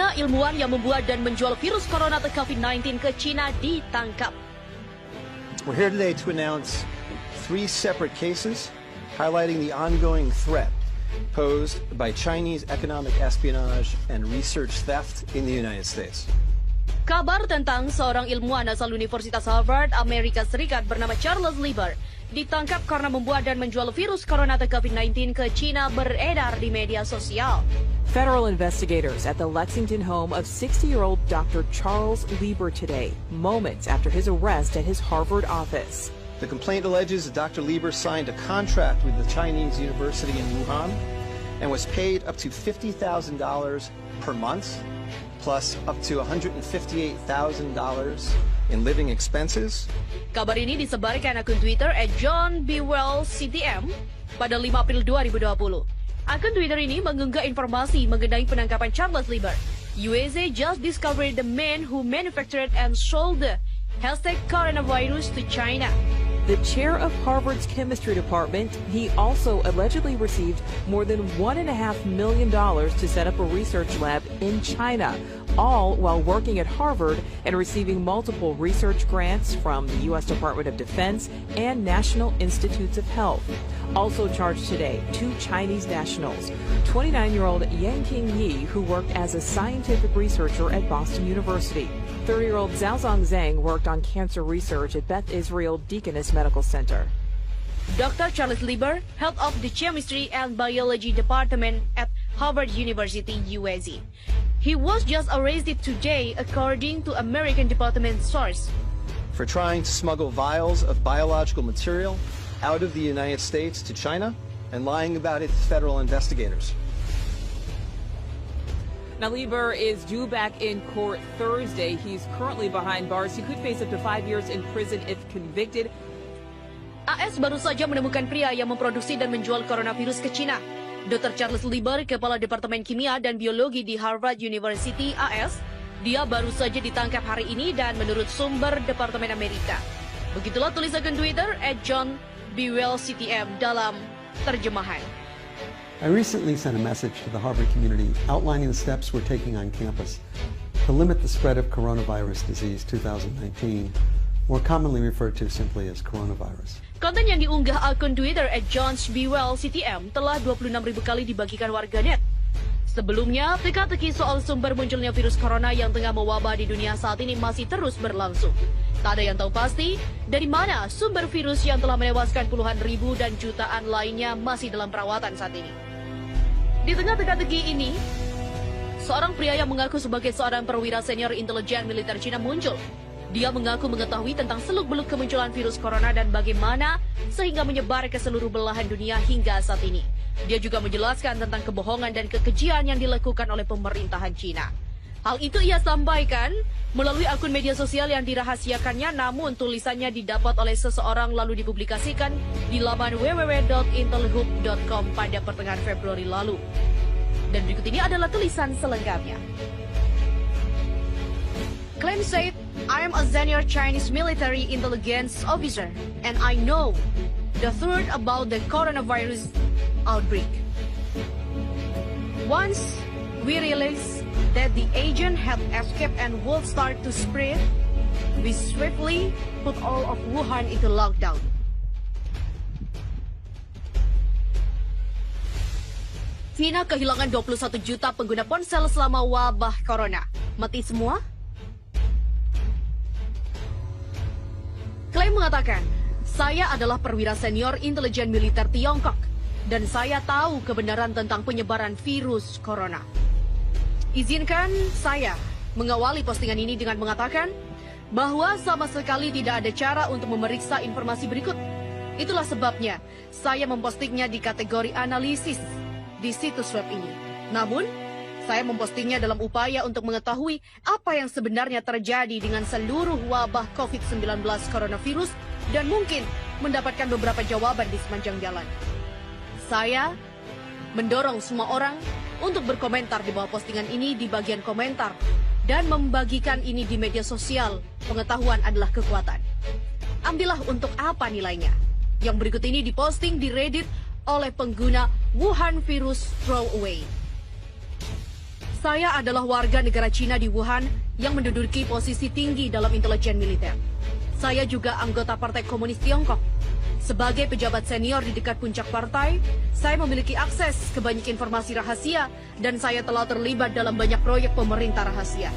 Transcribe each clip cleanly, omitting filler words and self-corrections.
Kelima ilmuwan yang membuat dan menjual virus corona atau COVID-19 ke China ditangkap. We're here today to announce 3 separate cases highlighting the ongoing threat posed by Chinese economic espionage and research theft in the United States. Kabar tentang seorang ilmuwan asal Universitas Harvard, Amerika Serikat bernama Charles Lieber ditangkap karena membuat dan menjual virus corona atau COVID-19 ke China beredar di media sosial. Federal investigators at the Lexington home of 60-year-old Dr. Charles Lieber today, moments after his arrest at his Harvard office. The complaint alleges that Dr. Lieber signed a contract with the Chinese university in Wuhan and was paid up to $50,000 per month, plus up to $158,000 in living expenses. Kabar ini disebarkan akun Twitter @JohnBWellCTM pada 5 April 2020. Akun Twitter ini mengunggah informasi mengenai penangkapan Charles Lieber. USA just discovered the man who manufactured and sold the #coronavirus to China. The chair of Harvard's chemistry department, he also allegedly received more than $1.5 million to set up a research lab in China, all while working at Harvard and receiving multiple research grants from the U.S. Department of Defense and National Institutes of Health. Also charged today, 2 Chinese nationals, 29-year-old Yang Qingyi, who worked as a scientific researcher at Boston University. 30-year-old Zhaozong Zhang worked on cancer research at Beth Israel Deaconess Medical Center. Dr. Charles Lieber, head of the Chemistry and Biology Department at Harvard University, USA. He was just arrested today, according to American Department source. For trying to smuggle vials of biological material out of the United States to China and lying about it to federal investigators. Now, Lieber is due back in court Thursday. He's currently behind bars. He could face up to 5 years in prison if convicted. AS baru saja menemukan pria yang memproduksi dan menjual coronavirus ke China. Dr. Charles Lieber, Kepala Departemen Kimia dan Biologi di Harvard University AS, dia baru saja ditangkap hari ini dan menurut sumber Departemen Amerika. Begitulah tulis akun Twitter @JohnBWellCTM dalam terjemahan. I recently sent a message to the Harvard community outlining the steps we're taking on campus to limit the spread of coronavirus disease 2019, more commonly referred to simply as coronavirus. Konten yang diunggah akun Twitter @JohnBWellCTM telah 26.000 kali dibagikan warganet. Sebelumnya, teka-teki soal sumber munculnya virus corona yang tengah mewabah di dunia saat ini masih terus berlangsung. Tak ada yang tahu pasti dari mana sumber virus yang telah menewaskan puluhan ribu dan jutaan lainnya masih dalam perawatan saat ini. Di tengah teka-teki ini, seorang pria yang mengaku sebagai seorang perwira senior intelijen militer Cina muncul. Dia mengaku mengetahui tentang seluk-beluk kemunculan virus corona dan bagaimana sehingga menyebar ke seluruh belahan dunia hingga saat ini. Dia juga menjelaskan tentang kebohongan dan kekejian yang dilakukan oleh pemerintahan Cina. Hal itu ia sampaikan melalui akun media sosial yang dirahasiakannya, namun tulisannya didapat oleh seseorang lalu dipublikasikan di laman www.intelhub.com pada pertengahan Februari lalu. Dan berikut ini adalah tulisan selengkapnya. Claim said, I am a senior Chinese military intelligence officer and I know the truth about the coronavirus outbreak. Once we realized that the agent had escaped and would start to spread, we swiftly put all of Wuhan into lockdown. China kehilangan 21 juta pengguna ponsel selama wabah corona. Mati semua? Klaim mengatakan, saya adalah perwira senior intelijen militer Tiongkok dan saya tahu kebenaran tentang penyebaran virus corona. Izinkan saya mengawali postingan ini dengan mengatakan bahwa sama sekali tidak ada cara untuk memeriksa informasi berikut. Itulah sebabnya saya mempostingnya di kategori analisis di situs web ini. Namun, saya mempostingnya dalam upaya untuk mengetahui apa yang sebenarnya terjadi dengan seluruh wabah COVID-19 coronavirus dan mungkin mendapatkan beberapa jawaban di sepanjang jalan. Saya mendorong semua orang untuk berkomentar di bawah postingan ini di bagian komentar dan membagikan ini di media sosial. Pengetahuan adalah kekuatan. Ambillah untuk apa nilainya. Yang berikut ini diposting di Reddit oleh pengguna Wuhan Virus Throwaway. Saya adalah warga negara Cina di Wuhan yang menduduki posisi tinggi dalam intelijen militer. Saya juga anggota Partai Komunis Tiongkok. Sebagai pejabat senior di dekat puncak partai, saya memiliki akses ke banyak informasi rahasia dan saya telah terlibat dalam banyak proyek pemerintah rahasia.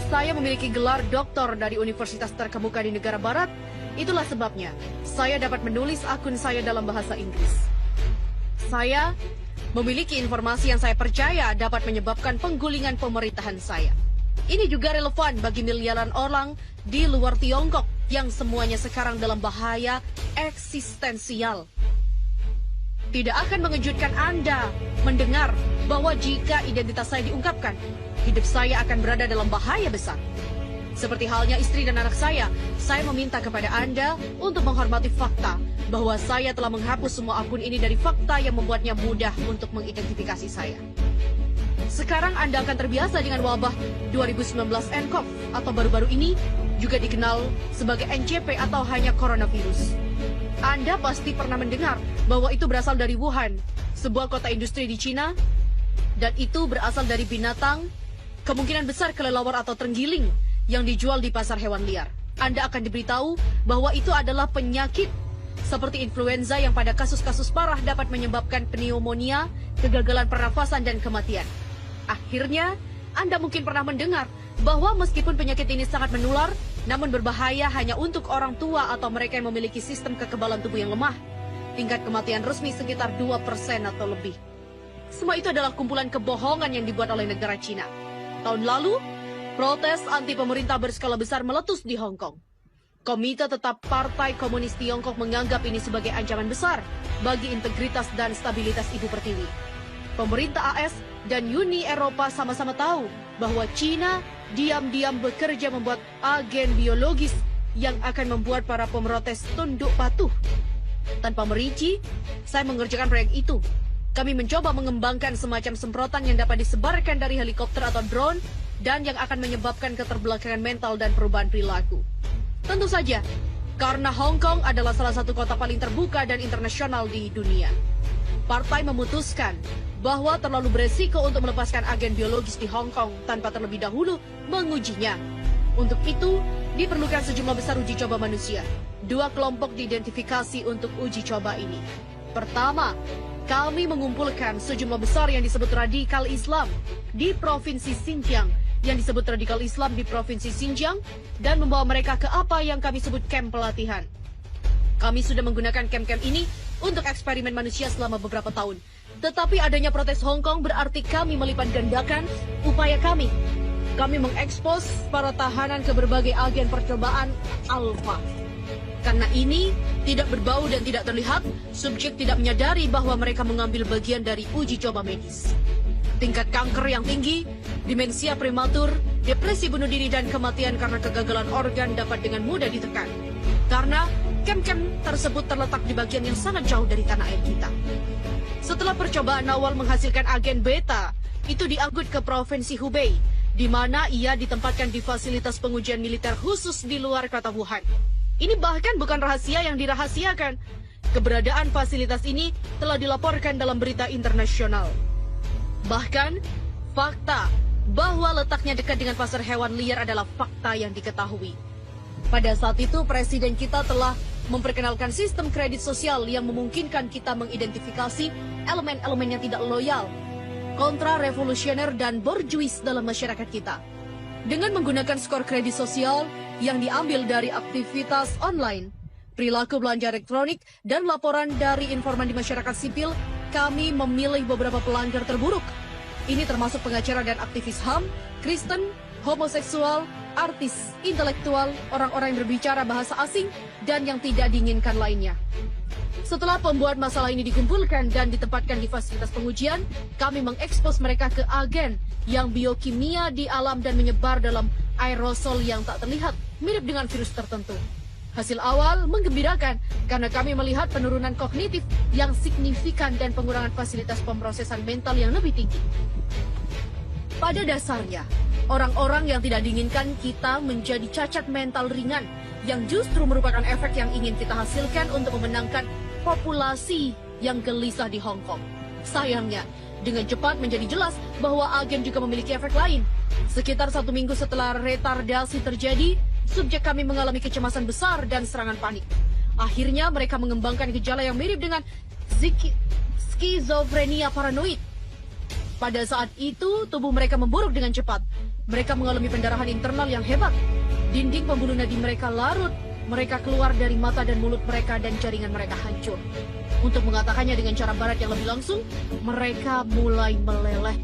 Saya memiliki gelar doktor dari universitas terkemuka di negara barat. Itulah sebabnya saya dapat menulis akun saya dalam bahasa Inggris. Saya memiliki informasi yang saya percaya dapat menyebabkan penggulingan pemerintahan saya. Ini juga relevan bagi miliaran orang di luar Tiongkok yang semuanya sekarang dalam bahaya eksistensial. Tidak akan mengejutkan Anda mendengar bahwa jika identitas saya diungkapkan, hidup saya akan berada dalam bahaya besar. Seperti halnya istri dan anak saya meminta kepada Anda untuk menghormati fakta bahwa saya telah menghapus semua akun ini dari fakta yang membuatnya mudah untuk mengidentifikasi saya. Sekarang Anda akan terbiasa dengan wabah 2019 nCoV atau baru-baru ini juga dikenal sebagai NCP atau hanya coronavirus. Anda pasti pernah mendengar bahwa itu berasal dari Wuhan, sebuah kota industri di Cina, dan itu berasal dari binatang, kemungkinan besar kelelawar atau terenggiling yang dijual di pasar hewan liar. Anda akan diberitahu bahwa itu adalah penyakit seperti influenza yang pada kasus-kasus parah dapat menyebabkan pneumonia, kegagalan pernafasan, dan kematian. Akhirnya, Anda mungkin pernah mendengar bahwa meskipun penyakit ini sangat menular, namun berbahaya hanya untuk orang tua atau mereka yang memiliki sistem kekebalan tubuh yang lemah. Tingkat kematian resmi sekitar 2% atau lebih. Semua itu adalah kumpulan kebohongan yang dibuat oleh negara Cina. Tahun lalu, protes anti pemerintah berskala besar meletus di Hong Kong. Komite Tetap Partai Komunis Tiongkok menganggap ini sebagai ancaman besar bagi integritas dan stabilitas Ibu Pertiwi. Pemerintah AS dan Uni Eropa sama-sama tahu bahwa Cina diam-diam bekerja membuat agen biologis yang akan membuat para pemrotes tunduk patuh. Tanpa merinci, saya mengerjakan proyek itu. Kami mencoba mengembangkan semacam semprotan yang dapat disebarkan dari helikopter atau drone dan yang akan menyebabkan keterbelakangan mental dan perubahan perilaku. Tentu saja, karena Hong Kong adalah salah satu kota paling terbuka dan internasional di dunia. Partai memutuskan bahwa terlalu beresiko untuk melepaskan agen biologis di Hong Kong tanpa terlebih dahulu mengujinya. Untuk itu, diperlukan sejumlah besar uji coba manusia. 2 kelompok diidentifikasi untuk uji coba ini. Pertama, kami mengumpulkan sejumlah besar yang disebut radikal Islam di Provinsi Xinjiang, yang disebut radikal Islam di Provinsi Xinjiang, dan membawa mereka ke apa yang kami sebut kamp pelatihan. Kami sudah menggunakan kamp-kamp ini untuk eksperimen manusia selama beberapa tahun. Tetapi adanya protes Hong Kong berarti kami melipat gandakan upaya kami. Kami mengekspos para tahanan ke berbagai agen percobaan alfa. Karena ini tidak berbau dan tidak terlihat, subjek tidak menyadari bahwa mereka mengambil bagian dari uji coba medis. Tingkat kanker yang tinggi, demensia prematur, depresi bunuh diri, dan kematian karena kegagalan organ dapat dengan mudah ditekan. Karena kamp-kamp tersebut terletak di bagian yang sangat jauh dari tanah air kita. Setelah percobaan awal menghasilkan agen beta, itu diangkut ke Provinsi Hubei, di mana ia ditempatkan di fasilitas pengujian militer khusus di luar kota Wuhan. Ini bahkan bukan rahasia yang dirahasiakan. Keberadaan fasilitas ini telah dilaporkan dalam berita internasional. Bahkan, fakta bahwa letaknya dekat dengan pasar hewan liar adalah fakta yang diketahui. Pada saat itu, Presiden kita telah memperkenalkan sistem kredit sosial yang memungkinkan kita mengidentifikasi elemen-elemen yang tidak loyal, kontra-revolusioner, dan borjuis dalam masyarakat kita. Dengan menggunakan skor kredit sosial yang diambil dari aktivitas online, perilaku belanja elektronik, dan laporan dari informan di masyarakat sipil, kami memilih beberapa pelanggar terburuk. Ini termasuk pengacara dan aktivis HAM, Kristen, homoseksual, artis, intelektual, orang-orang yang berbicara bahasa asing, dan yang tidak diinginkan lainnya. Setelah pembuat masalah ini dikumpulkan dan ditempatkan di fasilitas pengujian, kami mengekspos mereka ke agen yang biokimia di alam dan menyebar dalam aerosol yang tak terlihat, mirip dengan virus tertentu. Hasil awal menggembirakan karena kami melihat penurunan kognitif yang signifikan dan pengurangan fasilitas pemrosesan mental yang lebih tinggi. Pada dasarnya, orang-orang yang tidak diinginkan kita menjadi cacat mental ringan yang justru merupakan efek yang ingin kita hasilkan untuk memenangkan populasi yang gelisah di Hong Kong. Sayangnya, Dengan cepat menjadi jelas bahwa agen juga memiliki efek lain. Sekitar 1 minggu setelah retardasi terjadi, subjek kami mengalami kecemasan besar dan serangan panik. Akhirnya mereka mengembangkan gejala yang mirip dengan skizofrenia paranoid. Pada saat itu, tubuh mereka memburuk dengan cepat. Mereka mengalami pendarahan internal yang hebat. Dinding pembuluh nadi mereka larut. Mereka keluar dari mata dan mulut mereka dan jaringan mereka hancur. Untuk mengatakannya dengan cara barat yang lebih langsung, mereka mulai meleleh.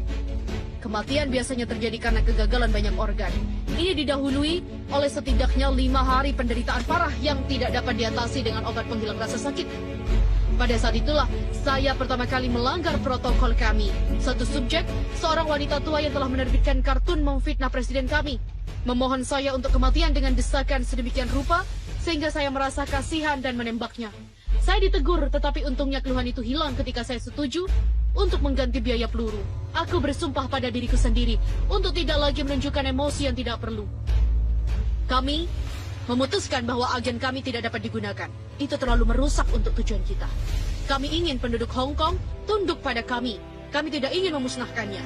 Kematian biasanya terjadi karena kegagalan banyak organ. Ini didahului oleh setidaknya 5 hari penderitaan parah yang tidak dapat diatasi dengan obat penghilang rasa sakit. Pada saat itulah, saya pertama kali melanggar protokol kami. Satu subjek, seorang wanita tua yang telah menerbitkan kartun memfitnah presiden kami, memohon saya untuk kematian dengan desakan sedemikian rupa, sehingga saya merasa kasihan dan menembaknya. Saya ditegur, tetapi untungnya keluhan itu hilang ketika saya setuju untuk mengganti biaya peluru. Aku bersumpah pada diriku sendiri untuk tidak lagi menunjukkan emosi yang tidak perlu. Kami memutuskan bahwa agen kami tidak dapat digunakan. Itu terlalu merusak untuk tujuan kita. Kami ingin penduduk Hong Kong tunduk pada kami. Kami tidak ingin memusnahkannya.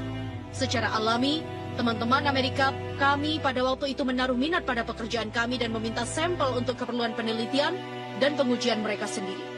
Secara alami, teman-teman Amerika kami pada waktu itu menaruh minat pada pekerjaan kami dan meminta sampel untuk keperluan penelitian dan pengujian mereka sendiri.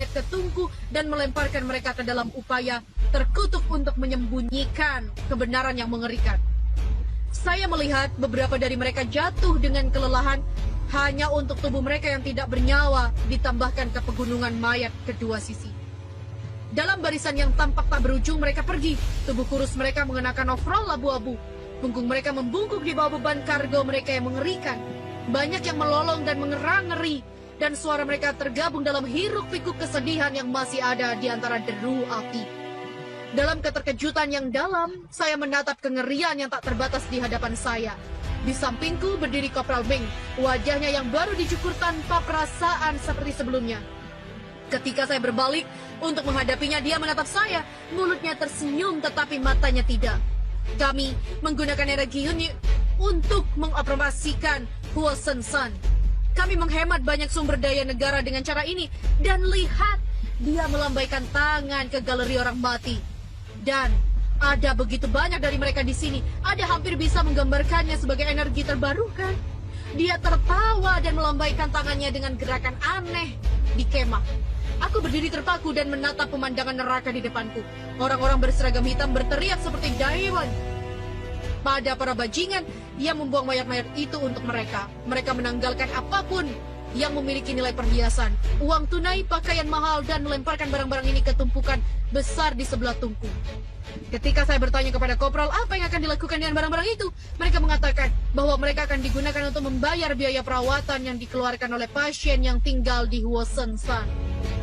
ke tungku dan melemparkan mereka ke dalam upaya terkutuk untuk menyembunyikan kebenaran yang mengerikan. Saya melihat beberapa dari mereka jatuh dengan kelelahan hanya untuk tubuh mereka yang tidak bernyawa ditambahkan ke pegunungan mayat kedua sisi. Dalam barisan yang tampak tak berujung mereka pergi. Tubuh kurus mereka mengenakan overall abu-abu. Punggung mereka membungkuk di bawah beban kargo mereka yang mengerikan. Banyak yang melolong dan mengerang ngeri. Dan suara mereka tergabung dalam hiruk-pikuk kesedihan yang masih ada di antara deru api. Dalam keterkejutan yang dalam, saya menatap kengerian yang tak terbatas di hadapan saya. Di sampingku berdiri Kopral Meng, wajahnya yang baru dicukur tanpa perasaan seperti sebelumnya. Ketika saya berbalik untuk menghadapinya, dia menatap saya. Mulutnya tersenyum tetapi matanya tidak. Kami menggunakan energi unik untuk mengoperasikan Huosen San. Kami menghemat banyak sumber daya negara dengan cara ini. Dan lihat, dia melambaikan tangan ke galeri orang mati. Dan ada begitu banyak dari mereka di sini. Ada hampir bisa menggambarkannya sebagai energi terbarukan. Dia tertawa dan melambaikan tangannya dengan gerakan aneh di kemah. Aku berdiri terpaku dan menatap pemandangan neraka di depanku. Orang-orang berseragam hitam berteriak seperti Daewon. Pada para bajingan, dia membuang mayat-mayat itu untuk mereka. Mereka menanggalkan apapun yang memiliki nilai perhiasan, uang tunai, pakaian mahal, dan melemparkan barang-barang ini ke tumpukan besar di sebelah tungku. Ketika saya bertanya kepada Kopral apa yang akan dilakukan dengan barang-barang itu, mereka mengatakan bahwa mereka akan digunakan untuk membayar biaya perawatan yang dikeluarkan oleh pasien yang tinggal di Huosen San.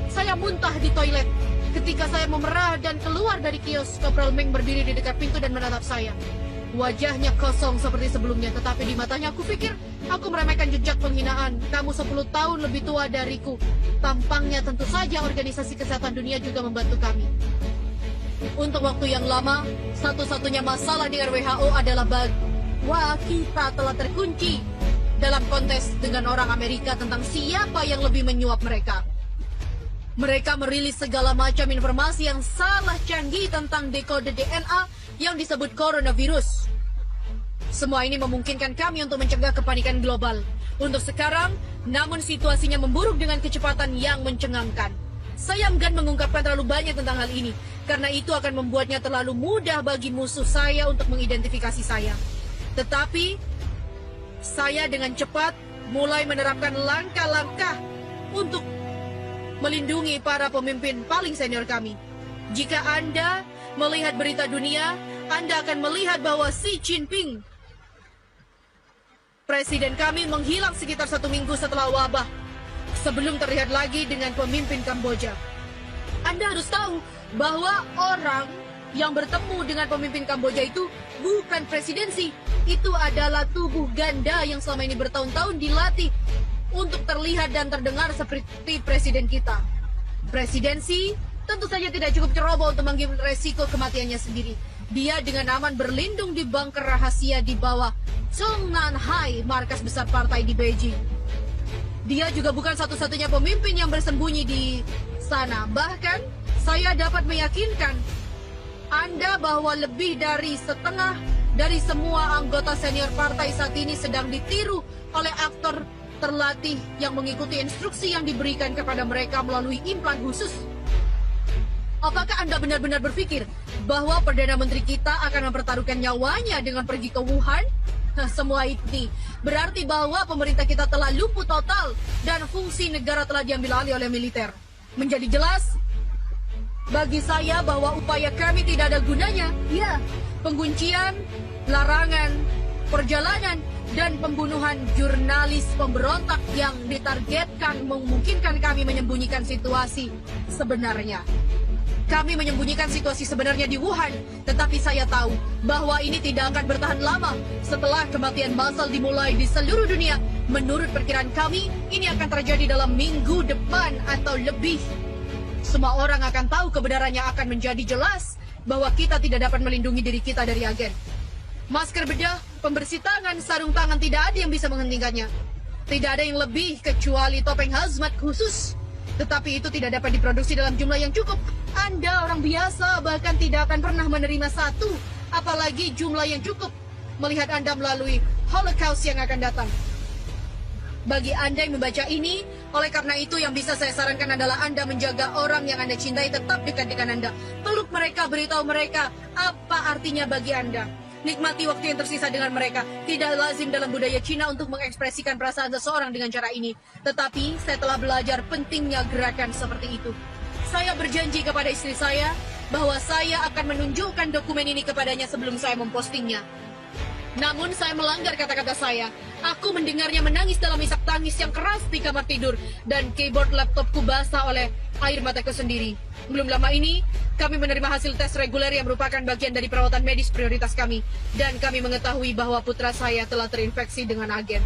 Saya muntah di toilet. Ketika saya memerah dan keluar dari kios, Kopral Meng berdiri di dekat pintu dan menatap saya. Wajahnya kosong seperti sebelumnya, tetapi di matanya aku pikir aku meremehkan jejak penghinaan. Kamu 10 tahun lebih tua dariku. Tampangnya tentu saja Organisasi Kesehatan Dunia juga membantu kami. Untuk waktu yang lama, satu-satunya masalah dengan WHO adalah bahwa kita telah terkunci dalam kontes dengan orang Amerika tentang siapa yang lebih menyuap mereka. Mereka merilis segala macam informasi yang salah canggih tentang dekode DNA yang disebut coronavirus. Semua ini memungkinkan kami untuk mencegah kepanikan global. Untuk sekarang, namun situasinya memburuk dengan kecepatan yang mencengangkan. Saya enggan mengungkapkan terlalu banyak tentang hal ini, karena itu akan membuatnya terlalu mudah bagi musuh saya untuk mengidentifikasi saya. Tetapi, saya dengan cepat mulai menerapkan langkah-langkah untuk melindungi para pemimpin paling senior kami. Jika Anda melihat berita dunia, Anda akan melihat bahwa Xi Jinping, presiden kami, menghilang sekitar 1 minggu setelah wabah, sebelum terlihat lagi dengan pemimpin Kamboja. Anda harus tahu bahwa orang yang bertemu dengan pemimpin Kamboja itu bukan presidensi. Itu adalah tubuh ganda yang selama ini bertahun-tahun dilatih untuk terlihat dan terdengar seperti presiden kita. Presidensi tentu saja tidak cukup ceroboh untuk mengambil resiko kematiannya sendiri. Dia dengan aman berlindung di bunker rahasia di bawah Zhongnanhai, markas besar partai di Beijing. Dia juga bukan satu-satunya pemimpin yang bersembunyi di sana. Bahkan, saya dapat meyakinkan Anda bahwa lebih dari setengah dari semua anggota senior partai saat ini sedang ditiru oleh aktor terlatih yang mengikuti instruksi yang diberikan kepada mereka melalui implan khusus. Apakah Anda benar-benar berpikir bahwa Perdana Menteri kita akan mempertaruhkan nyawanya dengan pergi ke Wuhan? Semua ini berarti bahwa pemerintah kita telah lumpuh total dan fungsi negara telah diambil alih oleh militer. Menjadi jelas bagi saya bahwa upaya kami tidak ada gunanya. Ya, penguncian, larangan, perjalanan, dan pembunuhan jurnalis pemberontak yang ditargetkan memungkinkan kami menyembunyikan situasi sebenarnya. Kami menyembunyikan situasi sebenarnya di Wuhan, tetapi saya tahu bahwa ini tidak akan bertahan lama. Setelah kematian massal dimulai di seluruh dunia, menurut perkiraan kami, ini akan terjadi dalam minggu depan atau lebih. Semua orang akan tahu kebenarannya akan menjadi jelas bahwa kita tidak dapat melindungi diri kita dari agen. Masker bedah, pembersih tangan, sarung tangan, tidak ada yang bisa menghentikannya. Tidak ada yang lebih kecuali topeng hazmat khusus. Tetapi itu tidak dapat diproduksi dalam jumlah yang cukup. Anda orang biasa bahkan tidak akan pernah menerima satu, apalagi jumlah yang cukup, melihat Anda melalui Holocaust yang akan datang. Bagi Anda yang membaca ini, Oleh karena itu yang bisa saya sarankan adalah Anda menjaga orang yang Anda cintai tetap dekat dengan Anda. Peluk mereka, beritahu mereka apa artinya bagi Anda. Nikmati waktu yang tersisa dengan mereka. Tidak lazim dalam budaya Cina untuk mengekspresikan perasaan seseorang dengan cara ini. Tetapi saya telah belajar pentingnya gerakan seperti itu. Saya berjanji kepada istri saya bahwa saya akan menunjukkan dokumen ini kepadanya sebelum saya mempostingnya. Namun saya melanggar kata-kata saya. Aku mendengarnya menangis dalam isak tangis yang keras di kamar tidur dan keyboard laptopku basah oleh air mataku sendiri. Belum lama ini, kami menerima hasil tes reguler yang merupakan bagian dari perawatan medis prioritas kami dan kami mengetahui bahwa putra saya telah terinfeksi dengan agen.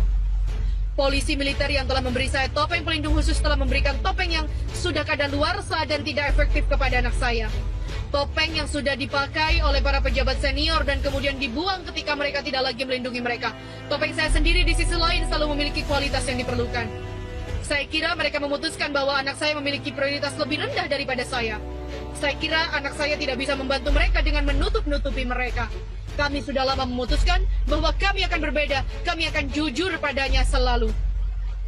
Polisi militer yang telah memberi saya topeng pelindung khusus telah memberikan topeng yang sudah kadaluarsa dan tidak efektif kepada anak saya. Topeng yang sudah dipakai oleh para pejabat senior dan kemudian dibuang ketika mereka tidak lagi melindungi mereka. Topeng saya sendiri di sisi lain selalu memiliki kualitas yang diperlukan. Saya kira mereka memutuskan bahwa anak saya memiliki prioritas lebih rendah daripada saya. Saya kira anak saya tidak bisa membantu mereka dengan menutup-nutupi mereka. Kami sudah lama memutuskan bahwa kami akan berbeda, kami akan jujur padanya selalu.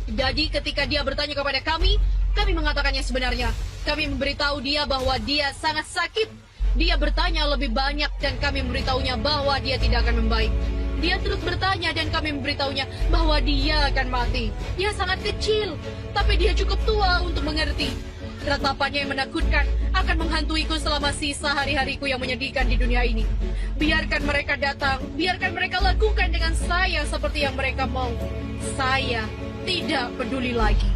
Jadi ketika dia bertanya kepada kami mengatakannya sebenarnya. Kami memberitahu dia bahwa dia sangat sakit. Dia bertanya lebih banyak dan kami memberitahunya bahwa dia tidak akan membaik. Dia terus bertanya dan kami memberitahunya bahwa dia akan mati. Dia sangat kecil, tapi dia cukup tua untuk mengerti. Ratapannya yang menakutkan akan menghantuiku selama sisa hari-hariku yang menyedihkan di dunia ini. Biarkan mereka datang, biarkan mereka lakukan dengan saya seperti yang mereka mau. Saya tidak peduli lagi.